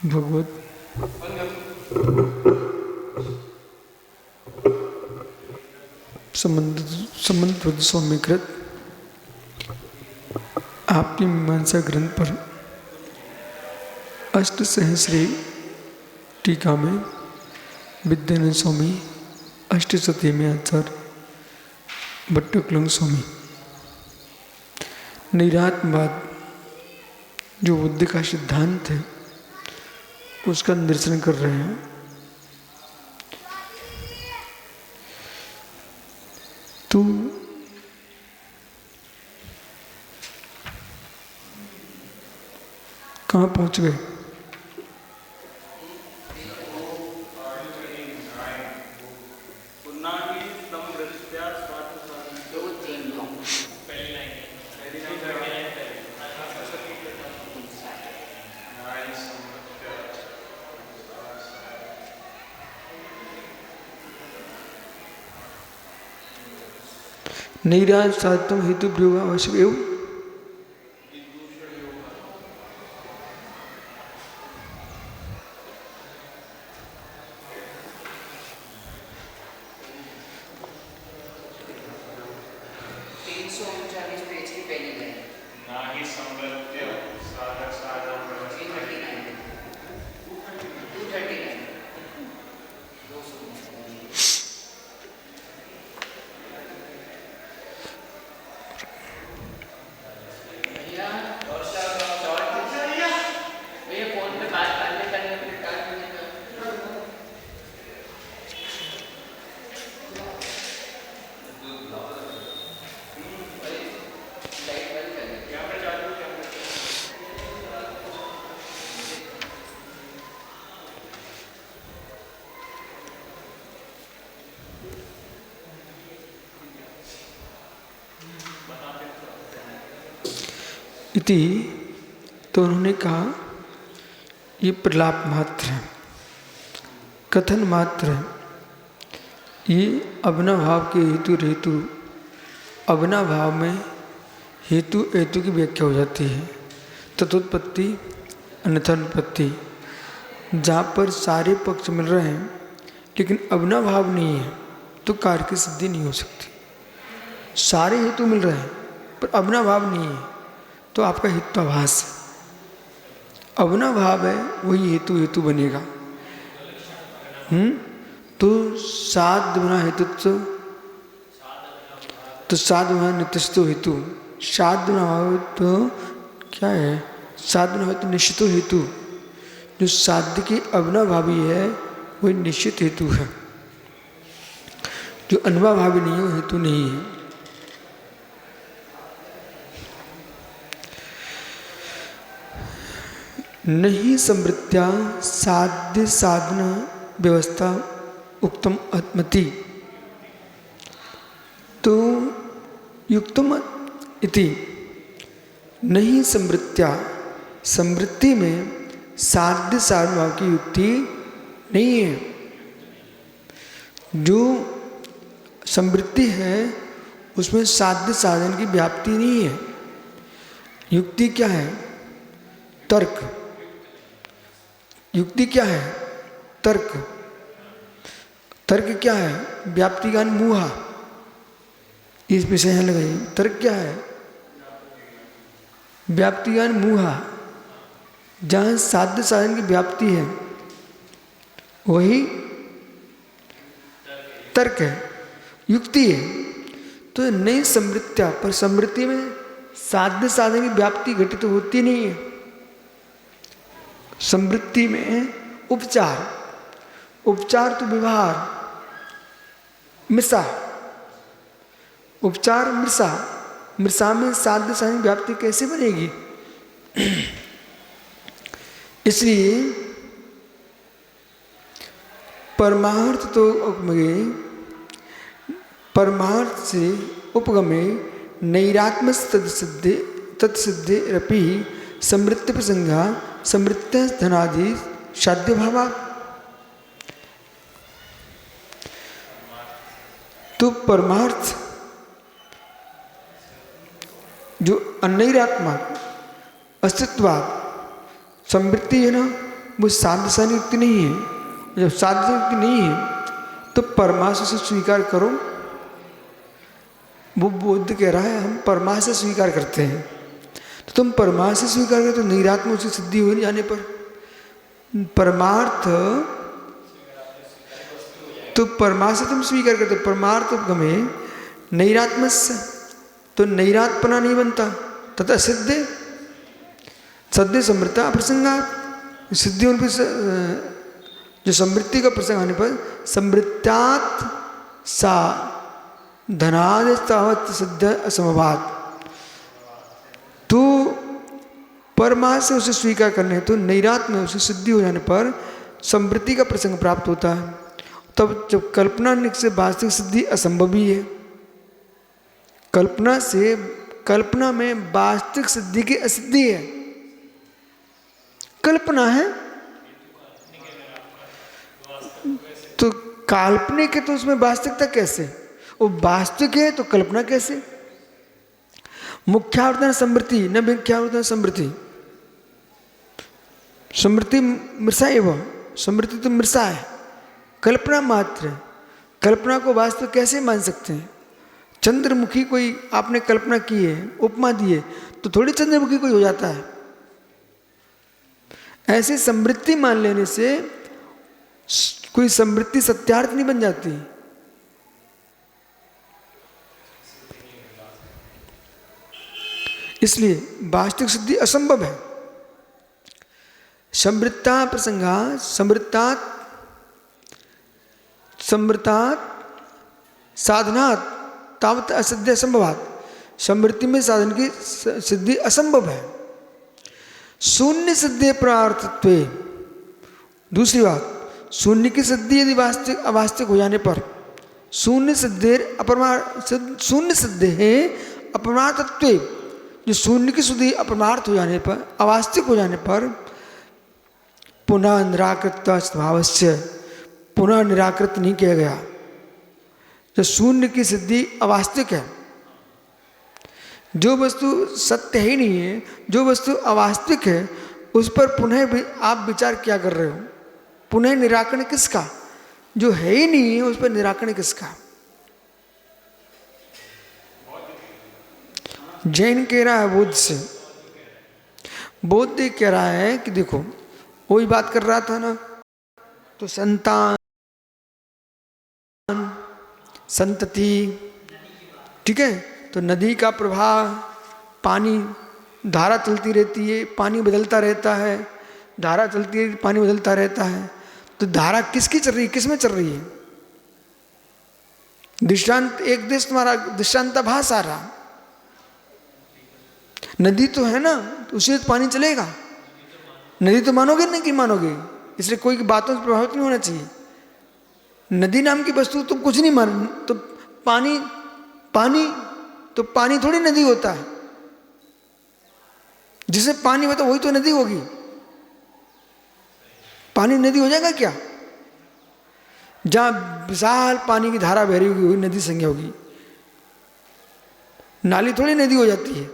भगवत संबंध स्वामीकृत आपकी मीमांसा ग्रंथ पर अष्ट सहस्री टीका में विद्यानंद स्वामी अष्टशती में आचार्य भट्टकलंग स्वामी निरात्मवाद जो बुद्धि का सिद्धांत है उसका निरसन कर रहे हैं। तो कहाँ पहुंच गए? नैराज साधतम हेतु प्रयोग आवश्यक एवं इति। तो उन्होंने कहा ये प्रलाप मात्र है, कथन मात्र है, ये अवनाभाव के हेतु अवनाभाव में हेतु हेतु की व्याख्या हो जाती है। तथोत्पत्ति अन्यथानुत्पत्ति, जहाँ पर सारे पक्ष मिल रहे हैं लेकिन अवनाभाव नहीं है तो कार्य की सिद्धि नहीं हो सकती। सारे हेतु मिल रहे हैं पर अवनाभाव नहीं है तो आपका हेत्वाभास अवनाभाव है, वही हेतु बनेगा। तो साध गुना हेतुत्व, तो साध गुना नित्यस्तो हेतु, साध गुना तो क्या है? साध गुना तो निश्चित हेतु, जो साध्य की अवनाभावी है वही निश्चित हेतु है, जो अनवाभावी नहीं है वो हेतु नहीं है। नहीं समृत्या साध्य साधन व्यवस्था उक्तम आत्मति। तो युक्तम इति नहीं समृत्या, समृद्धि में साध्य साधन भाव की युक्ति नहीं है। जो समृद्धि है उसमें साध्य साधन की व्याप्ति नहीं है। युक्ति क्या है? तर्क। युक्ति क्या है? तर्क। तर्क क्या है? व्याप्तिगान मुहा, इस विषय यहाँ लगाइए। तर्क क्या है? व्याप्तिगान मुहा, जहाँ साध्य साधन की व्याप्ति है वही तर्क है, युक्ति है। तो नहीं समृत्या, पर समृद्धि में साध्य साधन की व्याप्ति घटित तो होती नहीं है। समृद्धि में उपचार, उपचार तो व्यवहार, मृषा, उपचार मृषा, मृषा में साध्य साधन व्याप्ति कैसे बनेगी? इसलिए परमार्थ तो उपगमे, परमार्थ से उपगमे नैरात्म तत्सिद्धे रपि समृत्ति प्रसंगा समृत्ति धनादि साध्य भावा। तो परमार्थ जो अनैरात्मक अस्तित्वाद समृद्धि है ना, वो साध्यशाली व्यक्ति नहीं है। जब साध्य व्यक्ति नहीं है तो परमार्थ से स्वीकार करो। वो बुद्ध कह रहा है हम परमार्थ से स्वीकार करते हैं, तो तुम परमार्थ से स्वीकार करते हो, निरात्म से सिद्धि हो जाने पर परमार्थ तो परमार्थ से तुम स्वीकार करते हो, परमार्थ गमे नैरात्मस्य, तो नैरात्मना नहीं बनता, तथा सिद्धे सद्य समृद्धता प्रसंगात, सिद्धि होने पर जो समृद्धि का प्रसंग आने पर समृद्धात सा धनादिस्तावत सिद्ध असमवात, तो परमार्थ से उसे स्वीकार करने तो नैरात्म में उसे सिद्धि हो जाने पर समृद्धि का प्रसंग प्राप्त होता है। तब जब कल्पना से वास्तविक सिद्धि असंभव ही है, कल्पना में वास्तविक सिद्धि की असिद्धि है। कल्पना है तो काल्पनिक है, तो उसमें वास्तविकता कैसे? वो वास्तविक है तो कल्पना कैसे? मुख्यावर्तन समृद्धि न मिथ्यावर्तन समृद्धि, समृद्धि मृषा एवं समृद्धि तो मृषा है, कल्पना मात्र। कल्पना को वास्तव कैसे मान सकते हैं? चंद्रमुखी कोई आपने कल्पना की है, उपमा दी है, तो थोड़ी चंद्रमुखी कोई हो जाता है। ऐसे समृद्धि मान लेने से कोई समृद्धि सत्यार्थ नहीं बन जाती। इसलिए वास्तविक सिद्धि असंभव है। समृद्धता प्रसंगा समृद्धात साधनात् तावत असिद्ध असंभवात, समृद्धि में साधन की सिद्धि असंभव है। शून्य सिद्धि प्रार्थत्वे, दूसरी बात, शून्य की सिद्धि यदि वास्तविक अवास्तविक हो जाने पर शून्य सिद्धि है अपरमार्थत्वे, जो शून्य की शुद्धि अपरमार्थ हो जाने पर अवास्तविक हो जाने पर पुनः निराकृत स्वभावस्य, पुनः निराकृत नहीं किया गया। जो शून्य की सिद्धि अवास्तविक है, जो वस्तु सत्य ही नहीं है, जो वस्तु अवास्तविक है, उस पर पुनः भी आप विचार क्या कर रहे हो? पुनः निराकरण किसका? जो है ही नहीं है उस पर निराकरण किसका? जैन कह रहा है बोध से, बौद्ध कह रहा है कि देखो वही बात कर रहा था ना, तो संतान संतति, ठीक है, तो नदी का प्रवाह, पानी, धारा चलती रहती है, पानी बदलता रहता है, धारा चलती है, पानी बदलता रहता है, तो धारा किसकी चल रही है, किस में चल रही है? दृष्टांत एक देश तुम्हारा दृष्टांताभास आ रहा, नदी तो है ना, तो उसी में पानी चलेगा। नदी तो मानोगे नहीं कि मानोगे, इसलिए कोई की बातों से प्रभावित नहीं होना चाहिए। नदी नाम की वस्तु तुम कुछ नहीं मान, तो पानी थोड़ी नदी होता है। जिसे पानी होता वही तो नदी होगी। पानी नदी हो जाएगा क्या? जहां विशाल पानी की धारा बह रही होगी वही नदी संज्ञा होगी। नाली थोड़ी नदी हो जाती है।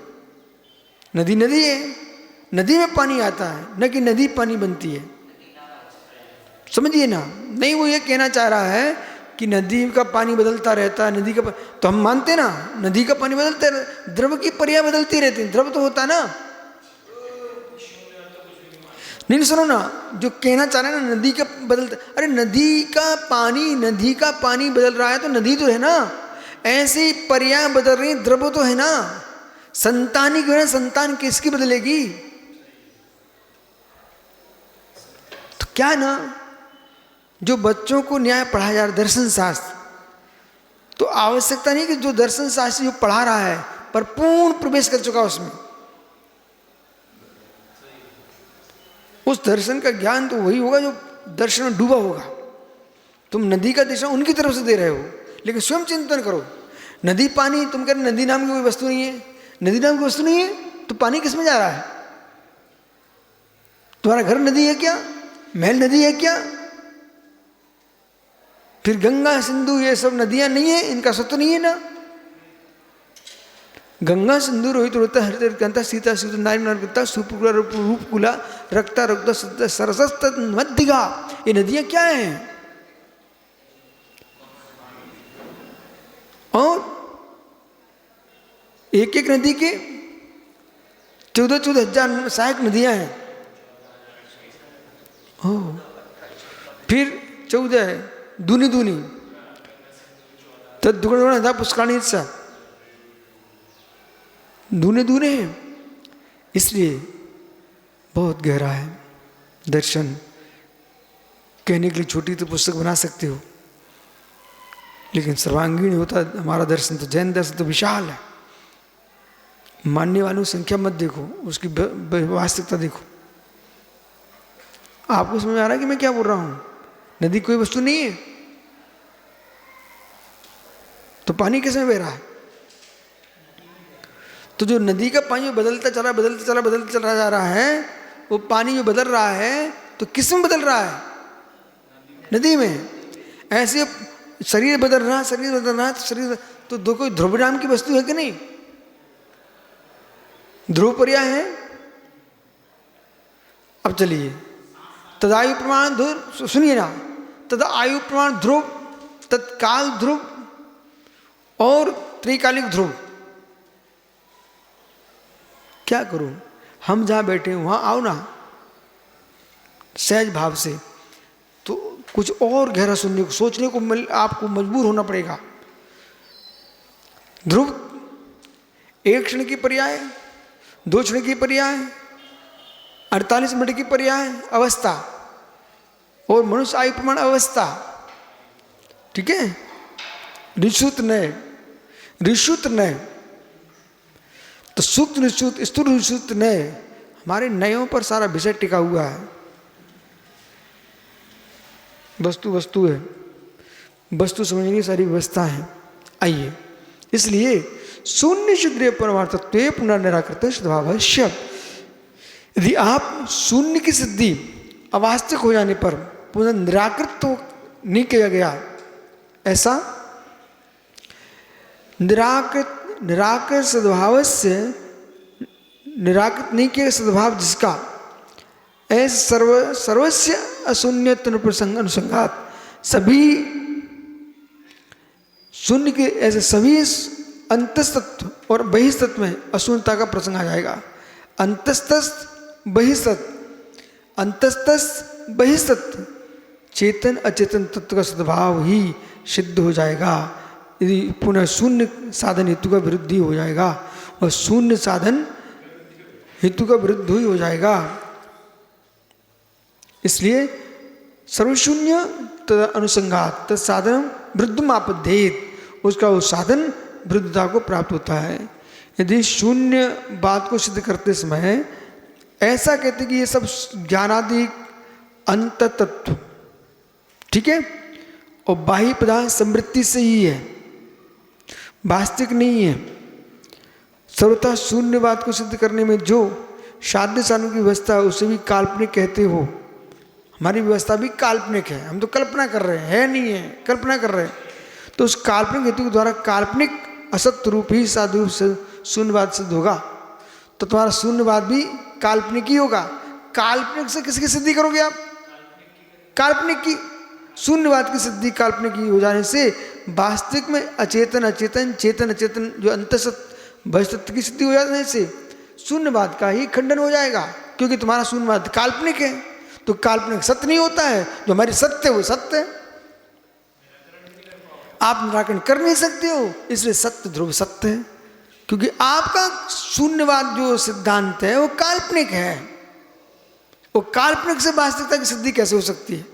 नदी नदी है, नदी में पानी आता है, न कि नदी पानी बनती है। समझिए ना, नहीं वो ये कहना चाह रहा है कि नदी का पानी बदलता रहता है, नदी का तो हम मानते ना, नदी का पानी बदलता है, द्रव की पर्याय बदलती रहती है, द्रव तो होता ना। नहीं सुनो ना, जो कहना चाह रहे हैं ना, नदी का बदलता, अरे नदी का पानी बदल रहा है तो नदी तो है ना, ऐसी पर्याय बदल रही, द्रव तो है ना। संतानी क्यों है, संतान किसकी बदलेगी? तो क्या है ना, जो बच्चों को न्याय पढ़ाया जा रहा है दर्शन शास्त्र, तो आवश्यकता नहीं कि जो दर्शन शास्त्र जो पढ़ा रहा है पर पूर्ण प्रवेश कर चुका उसमें, उस दर्शन का ज्ञान तो वही होगा जो दर्शन में डूबा होगा। तुम नदी का दिशा उनकी तरफ से दे रहे हो, लेकिन स्वयं चिंतन करो। नदी पानी, तुम कह रहे नदी नाम की कोई वस्तु नहीं है, नदी नाम की वस्तु नहीं है तो पानी किस में जा रहा है? तुम्हारा घर नदी है क्या? महल नदी है क्या? फिर गंगा सिंधु ये सब नदियां नहीं है, इनका सत्य नहीं है ना। गंगा सिंधु रोहित रोता हरित कंता सीता सीता नारी नारकता सुपुकुला रूपकुला रक्ता रक्ता सरसस्त मध्यगा। ये नदियां क्या हैं? और एक एक नदी के 14,000 सहायक नदियां हैं। फिर 14 है दूनी दूनी तद दुगुण था पुष्करणी सा दूने दूने हैं। इसलिए बहुत गहरा है दर्शन। कहने के लिए छोटी तो पुस्तक बना सकते हो, लेकिन सर्वांगीण होता हमारा दर्शन तो जैन दर्शन तो विशाल है। मानने वालों की संख्या मत देखो, उसकी वास्तविकता देखो। आपको समझ में आ रहा है कि मैं क्या बोल रहा हूं? नदी कोई वस्तु नहीं है तो पानी कैसे बह रहा है? तो जो नदी का पानी बदलता चला जा रहा है, वो पानी में बदल रहा है तो किस में बदल रहा है? नदी में। ऐसे शरीर बदल रहा है तो शरीर तो दो कोई ध्रुव नाम की वस्तु है कि नहीं? ध्रुव पर्याय है। अब चलिए, तदायु प्रमाण ध्रुव, सुनिए ना, तदा आयु प्रमाण ध्रुव, तत्काल ध्रुव और त्रिकालिक ध्रुव। क्या करूं? हम जहां बैठे हैं वहां आओ ना सहज भाव से, तो कुछ और गहरा सुनने को सोचने को आपको मजबूर होना पड़ेगा। ध्रुव 1 क्षण की पर्याय, 2 क्षण की पर्याय, 48 मिनट की पर्याय अवस्था और मनुष्य आयु प्रमाण अवस्था। ठीक है? ऋषुत नय तो सूक्त निश्चित स्थूल निश्चित नय, हमारे नयों पर सारा विषय टिका हुआ है। वस्तु है, वस्तु समझने की सारी व्यवस्था है। आइए, इसलिए शून्य शुद्ध परमार्थत्व पुनर्निराकृत स्वभाव शब्द। यदि आप शून्य की सिद्धि अवास्तविक हो जाने पर पुनः निराकृत तो नहीं किया गया, ऐसा निराकृत सद्भाव से निराकृत नहीं किया सद्भाव जिसका ऐसे सर्वस्य अशून्य प्रसंग अनुसंगात सभी शून्य के ऐसे सभी अंतस्तत्व और बहिस्तत्व में अशून्यता का प्रसंग आ जाएगा। अंतस्तस्त बहिस्तत्व चेतन अचेतन तत्व का सद्भाव ही सिद्ध हो जाएगा यदि पुनः शून्य साधन हेतु का विरुद्ध ही हो जाएगा, और शून्य साधन हेतु का विरुद्ध ही हो जाएगा। इसलिए सर्वशून्य तद अनुसंगात तत्साधन वृद्धम आपद्येत, उसका वो साधन वृद्धता को प्राप्त होता है। यदि शून्य बात को सिद्ध करते समय ऐसा कहते कि ये सब ज्ञानादि अंत तत्व, ठीक है, और बाह्य पदार्थ समृद्धि से ही है, वास्तविक नहीं है। सर्वथा शून्य बात को सिद्ध करने में जो साध्य साधन की व्यवस्था है उसे भी काल्पनिक कहते हो। हमारी व्यवस्था भी काल्पनिक है, हम तो कल्पना कर रहे हैं, है नहीं है, कल्पना कर रहे हैं। तो उस काल्पनिक हेतु के द्वारा काल्पनिक असत्य रूप ही साधु रूप से शून्यवाद सिद्ध होगा, तो तुम्हारा शून्यवाद भी काल्पनिक ही होगा। काल्पनिक से किसकी सिद्धि करोगे आप? काल्पनिक की। शून्यवाद की सिद्धि काल्पनिक की हो जाने से वास्तविक में अचेतन अचेतन चेतन अचेतन जो अंतसत बहिस्तत्व की सिद्धि हो जाने से शून्यवाद का ही खंडन हो जाएगा, क्योंकि तुम्हारा शून्यवाद काल्पनिक है। तो काल्पनिक सत्य नहीं होता है, जो हमारी सत्य है वो सत्य है, आप निराकरण कर नहीं सकते हो, इसलिए सत्य ध्रुव सत्य है। क्योंकि आपका शून्यवाद जो सिद्धांत है वो काल्पनिक है, वो काल्पनिक से वास्तविकता की सिद्धि कैसे हो सकती है?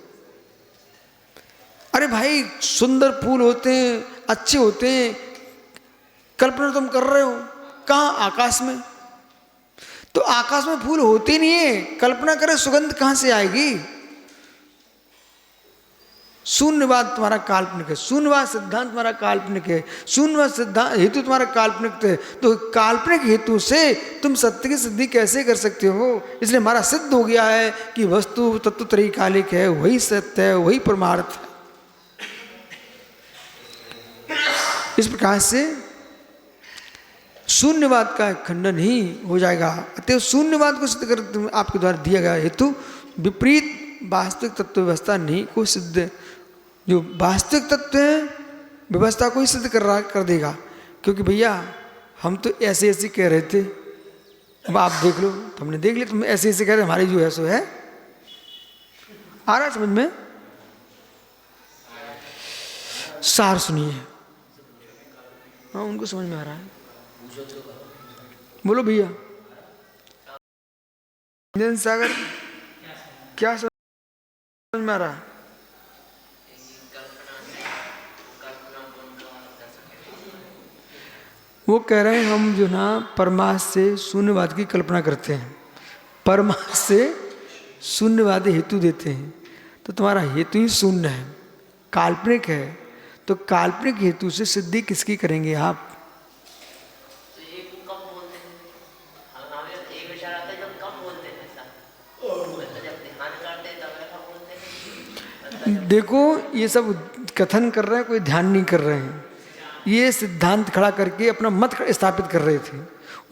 अरे भाई, सुंदर फूल होते हैं, अच्छे होते हैं, कल्पना तुम कर रहे हो कहाँ? आकाश में। तो आकाश में फूल होते नहीं है, कल्पना करे सुगंध कहां से आएगी? शून्यवाद तुम्हारा काल्पनिक है, शून्यवाद सिद्धांत तुम्हारा काल्पनिक है, शून्यवाद सिद्धांत हेतु तुम्हारा काल्पनिक है। तो काल्पनिक हेतु से तुम सत्य की सिद्धि कैसे कर सकते हो? इसलिए हमारा सिद्ध हो गया है कि वस्तु तत्व त्रैकालिक है, वही सत्य है, वही परमार्थ है। इस प्रकार से शून्यवाद का खंडन ही हो जाएगा। अतः शून्यवाद को सिद्ध कर आपके द्वारा दिया गया हेतु विपरीत वास्तविक तत्व व्यवस्था नहीं को सिद्ध, जो वास्तविक तत्व है व्यवस्था को ही सिद्ध कर देगा। क्योंकि भैया हम तो ऐसे ऐसे कह रहे थे, अब आप देख लो, तो हमने देख लिया, तुम ऐसे ऐसे कह रहे, हमारी जो है सो है। आ रहा है समझ में? सार सुनिए। हाँ, उनको समझ में आ रहा है। बोलो भैया। इंजन सागर क्या समझ में आ रहा है? वो कह रहे हैं हम जो ना परमार्थ से शून्यवाद की कल्पना करते हैं, परमार्थ से शून्यवाद हेतु देते हैं, तो तुम्हारा हेतु ही शून्य है, काल्पनिक है। तो काल्पनिक हेतु से सिद्धि किसकी करेंगे आप? देखो ये सब कथन कर रहे हैं, कोई ध्यान नहीं कर रहे हैं। ये सिद्धांत खड़ा करके अपना मत स्थापित कर रहे थे,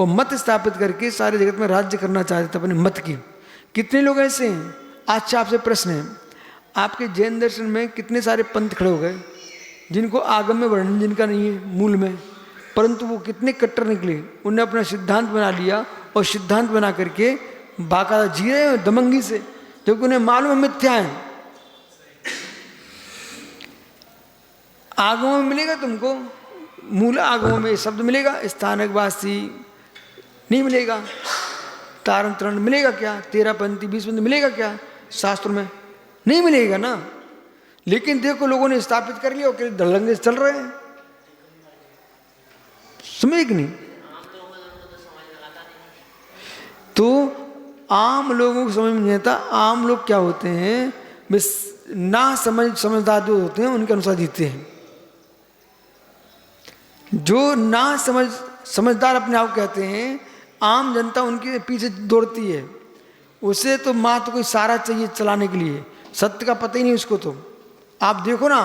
और मत स्थापित करके सारे जगत में राज्य करना चाहते थे अपने मत की। कितने लोग ऐसे हैं? आज आपसे प्रश्न है, आपके जैन दर्शन में कितने सारे पंथ खड़े हो गए जिनको आगम में वर्णन जिनका नहीं है मूल में, परंतु वो कितने कट्टर निकले, उन्होंने अपना सिद्धांत बना लिया और सिद्धांत बना करके बाकायदा जी रहे हैं दमंगी से, क्योंकि उन्हें मालूम है मिथ्या है। आगमों में मिलेगा तुमको, मूल आगमों में शब्द मिलेगा, स्थानकवासी नहीं मिलेगा, तारण तरण मिलेगा क्या, 13 पंक्ति 20 पंक्ति मिलेगा क्या शास्त्र में? नहीं मिलेगा ना। लेकिन देखो लोगों ने स्थापित कर लिया और दलंगे चल रहे हैं, समझे कि नहीं? तो आम लोगों को समझ में नहीं आता। आम लोग क्या होते हैं, ना समझदार जो होते हैं उनके अनुसार जीते हैं। जो ना समझदार अपने आप कहते हैं, आम जनता उनके पीछे दौड़ती है। उसे तो मात्र कोई सारा चाहिए चलाने के लिए, सत्य का पता ही नहीं उसको। तो आप देखो ना,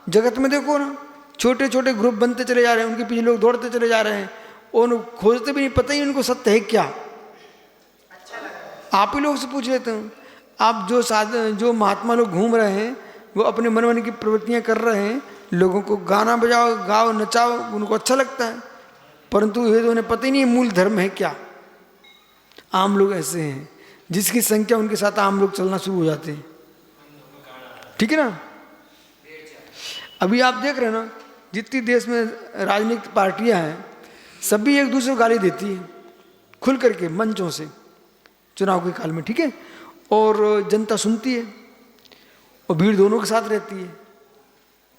जगत में देखो ना, छोटे छोटे ग्रुप बनते चले जा रहे हैं, उनके पीछे लोग दौड़ते चले जा रहे हैं, और खोजते भी नहीं, पता ही उनको सत्य है क्या। आप ही लोग से पूछ लेते हैं, आप जो महात्मा लोग घूम रहे हैं, वो अपने मन मन की प्रवृत्तियां कर रहे हैं, लोगों को गाना बजाओ, गाओ, नचाओ, उनको अच्छा लगता है, परंतु ये तो उन्हें पता ही नहीं मूल धर्म है क्या। आम लोग ऐसे हैं, जिसकी संख्या उनके साथ आम लोग चलना शुरू हो जाते हैं। ठीक है ना? अभी आप देख रहे हैं ना, जितनी देश में राजनीतिक पार्टियां हैं, सभी एक दूसरे को गाली देती है खुल करके मंचों से चुनाव के काल में। ठीक है? और जनता सुनती है, और भीड़ दोनों के साथ रहती है,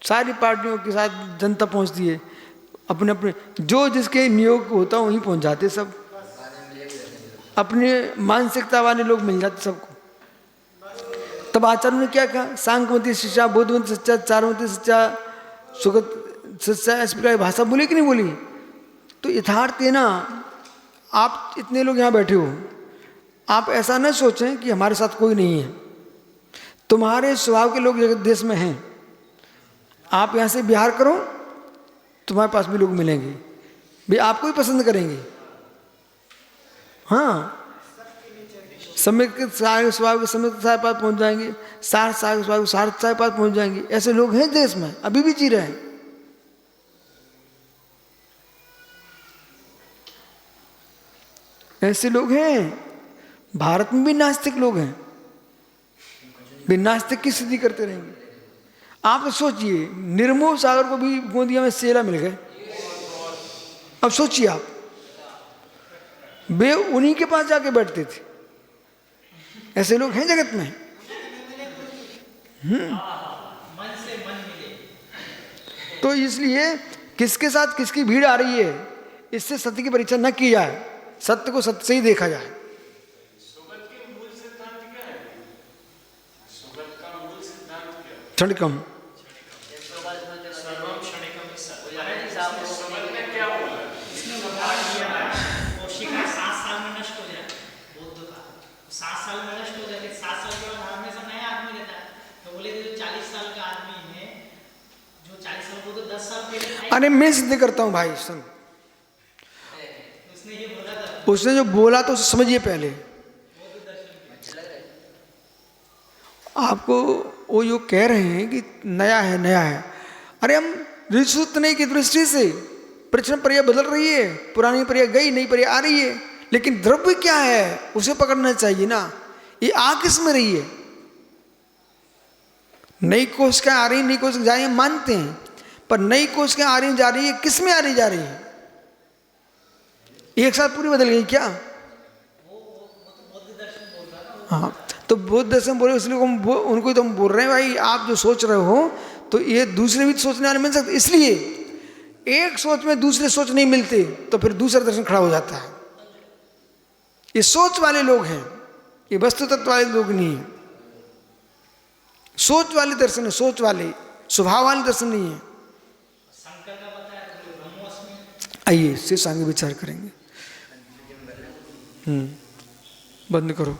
सारी पार्टियों के साथ जनता पहुंचती है। अपने अपने जो जिसके नियोग होता है वहीं पहुंच जाते सब, अपने मानसिकता वाले लोग मिल जाते सबको। तब आचार्य ने क्या कहा? सांख्यमती शिक्षा, बौद्धमती शिक्षा, चारुमती शिक्षा, सुगत शिक्षा, इस प्रकार भाषा बोली कि नहीं बोली? तो यथार्थ है ना, आप इतने लोग यहाँ बैठे हो, आप ऐसा न सोचें कि हमारे साथ कोई नहीं है। तुम्हारे स्वभाव के लोग देश में हैं। आप यहाँ से बिहार करो, तुम्हारे पास भी लोग मिलेंगे, भी आपको ही पसंद करेंगे। हाँ, सम्यक स्वभाव के सम्यक साहब पास पहुँच जाएंगे, सार साहब स्वभाव सार साहब पास पहुँच जाएंगे। ऐसे लोग हैं देश में, अभी भी जी रहे हैं। ऐसे लोग हैं। भारत में भी नास्तिक लोग हैं, वे नास्तिक की स्थिति करते रहेंगे। आप तो सोचिए, निर्मोह सागर को भी गोंदिया में सेला मिल गए। अब सोचिए आप, वे उन्हीं के पास जाके बैठते थे। ऐसे लोग हैं जगत में। तो इसलिए किसके साथ किसकी भीड़ आ रही है, इससे सत्य की परीक्षा न की जाए, सत्य को सत्य से ही देखा जाए। क्षणिकम, अरे मैं सिद्ध करता हूं भाई, सुन, उसने जो बोला तो उसे समझिए पहले। आपको वो जो कह रहे हैं कि नया है नया है, अरे हम ऋषिसूतने की दृष्टि से प्रश्न पर्याय बदल रही है, पुरानी पर्याय गई, नई पर्याय आ रही है, लेकिन द्रव्य क्या है उसे पकड़ना चाहिए ना। ये आ किस में रही है? नई कोशिकाएं आ रही, नई कोशिकाएं जा रही है मानते हैं, पर नई कोशिकाएं आ रही जा रही है, किस में आ रही जा रही है? एक साथ पूरी बदल गई क्या? हाँ, तो बौद्ध दर्शन बोले इसलिए उनको तो हम बोल रहे हैं भाई आप जो सोच रहे हो तो ये दूसरे भी सोचने वाले मिल सकते, इसलिए एक सोच में दूसरे सोच नहीं मिलते तो फिर दूसरा दर्शन खड़ा हो जाता है। ये सोच वाले लोग हैं, ये वस्तु तत्व वाले लोग नहीं है। सोच वाले दर्शन है, सोच वाले, स्वभाव वाले दर्शन नहीं है। आइए शेष आगे विचार करेंगे। बंद करो।